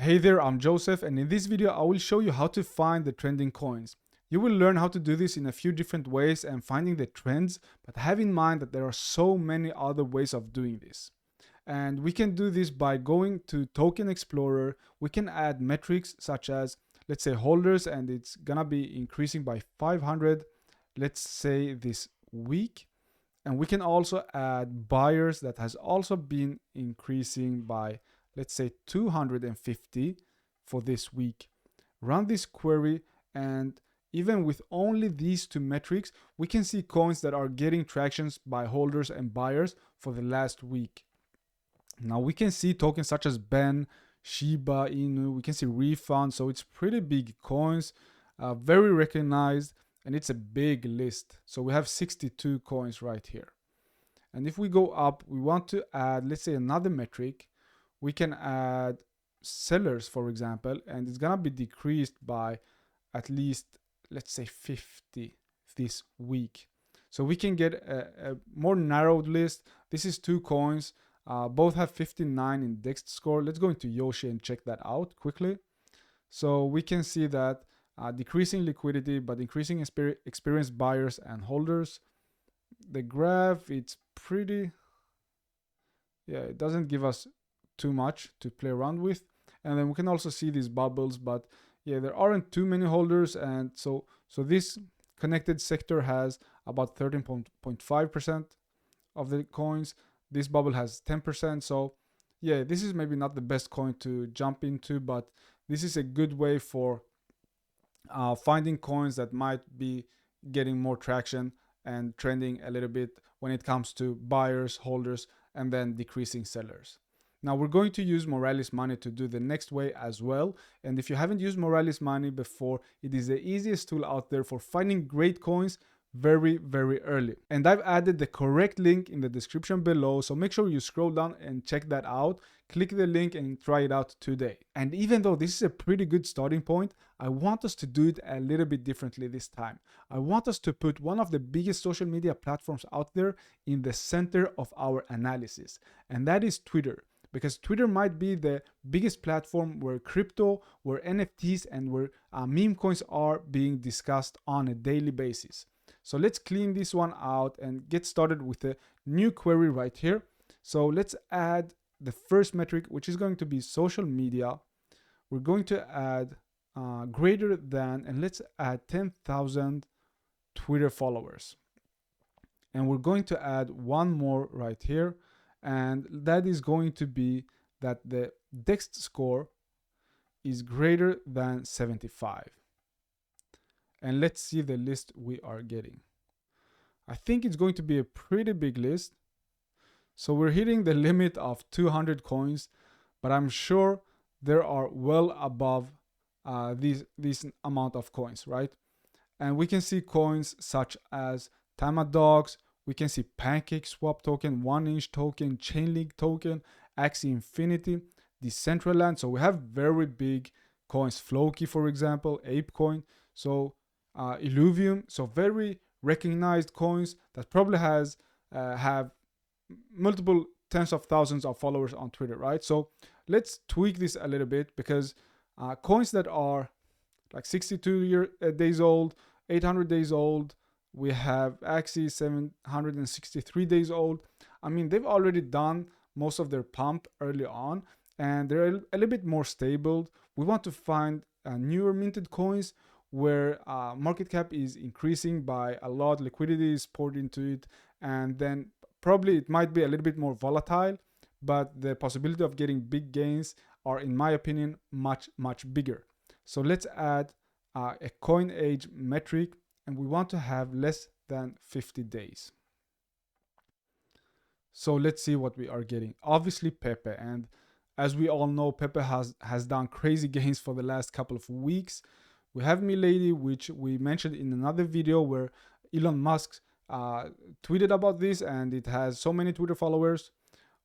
Hey there, I'm Joseph, and in this video I will show you how to find the trending coins. You will learn how to do this in a few different ways and finding the trends, but have in mind that there are so many other ways of doing this. And we can do this by going to Token Explorer. We can add metrics such as, let's say, holders, and it's gonna be increasing by 500, let's say this week. And we can also add buyers that has also been increasing by, let's say, 250 for this week. Run this query, and even with only these two metrics, we can see coins that are getting tractions by holders and buyers for the last week. Now we can see tokens such as Ben, Shiba Inu, we can see Refund, so it's pretty big coins, very recognized, and it's a big list. So we have 62 coins right here. And if we go up, we want to add, let's say, another metric. We can add sellers, for example, and it's gonna be decreased by at least, let's say, 50 this week. So we can get a more narrowed list. This is two coins. Both have 59 in DEX score. Let's go into Yoshi and check that out quickly. So we can see that decreasing liquidity, but increasing experienced buyers and holders. The graph, it's pretty, yeah, it doesn't give us too much to play around with. And then we can also see these bubbles, but yeah, there aren't too many holders. And so this connected sector has about 13.5% of the coins. This bubble has 10%. So yeah, this is maybe not the best coin to jump into, but this is a good way for finding coins that might be getting more traction and trending a little bit when it comes to buyers, holders, and then decreasing sellers. Now we're going to use Moralis money to do the next way as well. And if you haven't used Moralis money before, it is the easiest tool out there for finding great coins very, very early. And I've added the correct link in the description below, so make sure you scroll down and check that out. Click the link and try it out today. And even though this is a pretty good starting point, I want us to do it a little bit differently this time. I want us to put one of the biggest social media platforms out there in the center of our analysis, and that is Twitter. Because Twitter might be the biggest platform where crypto, where NFTs, and where meme coins are being discussed on a daily basis. So let's clean this one out and get started with a new query right here. So let's add the first metric, which is going to be social media. We're going to add greater than, and let's add 10,000 Twitter followers. And we're going to add one more right here. And that is going to be that the DEX score is greater than 75. And let's see the list we are getting. I think it's going to be a pretty big list. So we're hitting the limit of 200 coins, but I'm sure there are well above this amount of coins, right? And we can see coins such as Dogs. We can see Pancake Swap token, 1inch token, Chainlink token, Axie Infinity, Decentraland. So we have very big coins. Floki, for example, ApeCoin. So Illuvium. So very recognized coins that probably have multiple tens of thousands of followers on Twitter, right? So let's tweak this a little bit, because coins that are like 62 days old, 800 days old, we have Axie 763 days old. I mean, they've already done most of their pump early on, and they're a little bit more stable. We want to find newer minted coins where market cap is increasing by a lot, liquidity is poured into it, and then probably it might be a little bit more volatile, but the possibility of getting big gains are, in my opinion, much, much bigger. So let's add a coin age metric, and we want to have less than 50 days. So let's see what we are getting. Obviously Pepe, and as we all know, Pepe has done crazy gains for the last couple of weeks. We have Milady, which we mentioned in another video where Elon Musk tweeted about this, and it has so many Twitter followers.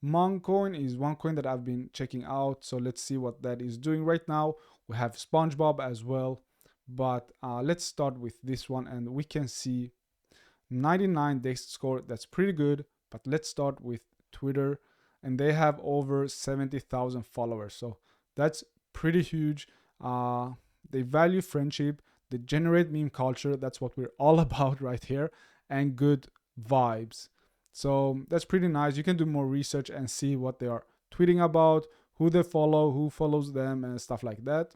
Moncoin is one coin that I've been checking out, so let's see what that is doing right now. We have SpongeBob as well. But let's start with this one, and we can see 99 DEX score. That's pretty good. But let's start with Twitter, and they have over 70,000 followers. So that's pretty huge. They value friendship, they generate meme culture. That's what we're all about right here, and good vibes. So that's pretty nice. You can do more research and see what they are tweeting about, who they follow, who follows them, and stuff like that.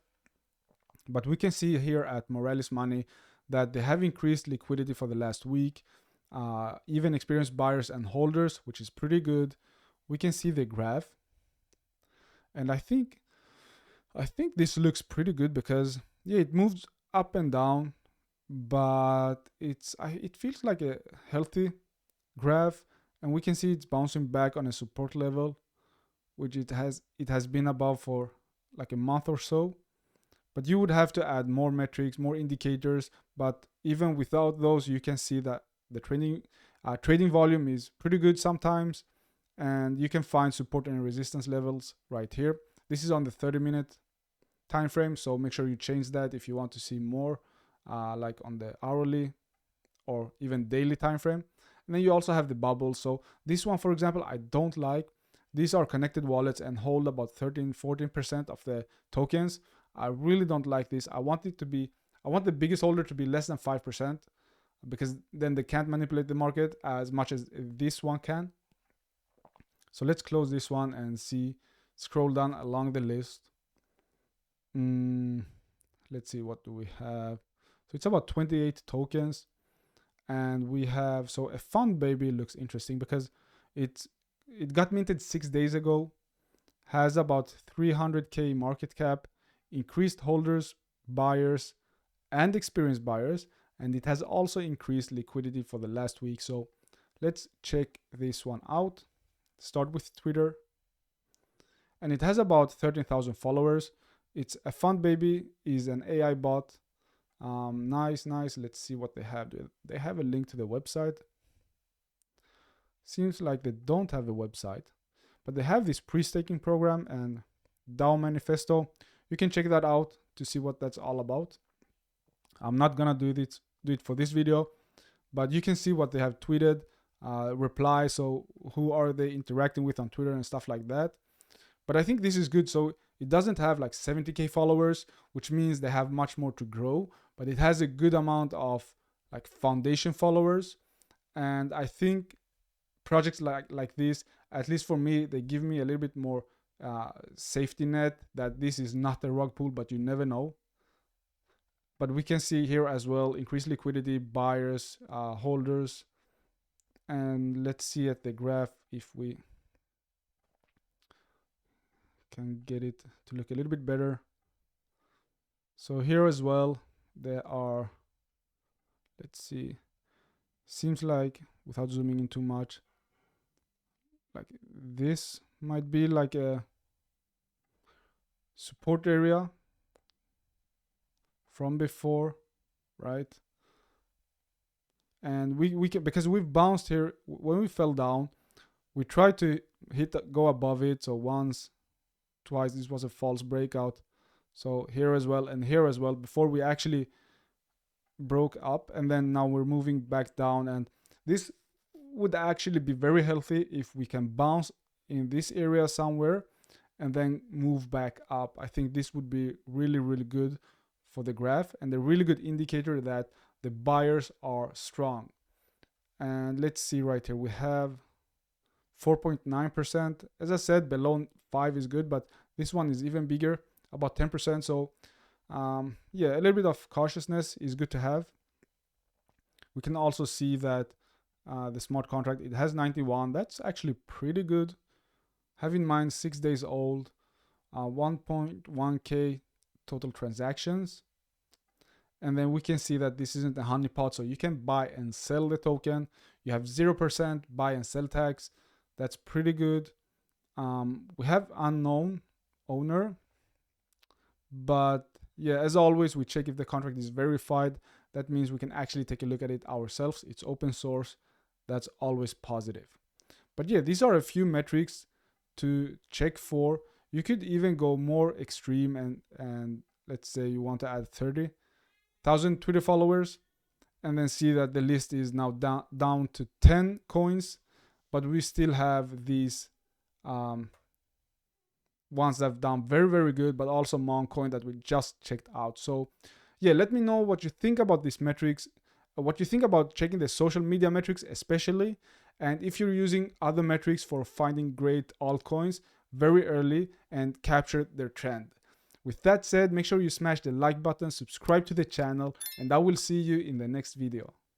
But we can see here at Moralis Money that they have increased liquidity for the last week, even experienced buyers and holders, which is pretty good. We can see the graph, and I think this looks pretty good because yeah, it moves up and down, but it feels like a healthy graph, and we can see it's bouncing back on a support level, which it has been above for like a month or so. But you would have to add more metrics, more indicators. But even without those, you can see that the trading volume is pretty good sometimes, and you can find support and resistance levels right here. This is on the 30-minute time frame, so make sure you change that if you want to see more, like on the hourly or even daily time frame. And then you also have the bubbles. So this one, for example, I don't like. These are connected wallets and hold about 13-14% of the tokens. I really don't like this. I want the biggest holder to be less than 5%, because then they can't manipulate the market as much as this one can. So let's close this one and scroll down along the list. Let's see, what do we have? So it's about 28 tokens, and we have, so a fund baby looks interesting because it got minted 6 days ago, has about 300k market cap, increased holders, buyers, and experienced buyers, and it has also increased liquidity for the last week. So let's check this one out. Start with Twitter, and it has about 13,000 followers. It's a fund baby, is an AI bot. Nice. Let's see what they have. They have a link to the website. Seems like they don't have a website, but they have this pre-staking program and DAO manifesto. You can check that out to see what that's all about. I'm not gonna do it for this video, but you can see what they have tweeted, reply. So who are they interacting with on Twitter and stuff like that. But I think this is good. So it doesn't have like 70k followers, which means they have much more to grow, but it has a good amount of like foundation followers. And I think projects like this, at least for me, they give me a little bit more safety net that this is not a rug pull, but you never know. But we can see here as well increased liquidity, buyers, holders. And let's see at the graph if we can get it to look a little bit better. So here as well, there are, let's see, seems like, without zooming in too much, like this might be like a support area from before, right? And we can, because we've bounced here when we fell down, we tried to go above it. So once, twice, this was a false breakout. So here as well and here as well before we actually broke up, and then now we're moving back down. And this would actually be very healthy if we can bounce in this area somewhere and then move back up. I think this would be really, really good for the graph and a really good indicator that the buyers are strong. And let's see right here, we have 4.9%. As I said, below 5 is good, but this one is even bigger, about 10%. So yeah, a little bit of cautiousness is good to have. We can also see that the smart contract, it has 91. That's actually pretty good. Have in mind 6 days old, 1.1k total transactions. And then we can see that this isn't a honeypot, so you can buy and sell the token. You have 0% buy and sell tax. That's pretty good. We have unknown owner, but yeah, as always, we check if the contract is verified. That means we can actually take a look at it ourselves. It's open source. That's always positive. But yeah, these are a few metrics to check for. You could even go more extreme and let's say you want to add 30,000 Twitter followers, and then see that the list is now down to 10 coins, but we still have these ones that have done very, very good, but also Moncoin that we just checked out. So yeah, let me know what you think about these metrics, what you think about checking the social media metrics especially, and if you're using other metrics for finding great altcoins very early and capture their trend. With that said, make sure you smash the like button, subscribe to the channel, and I will see you in the next video.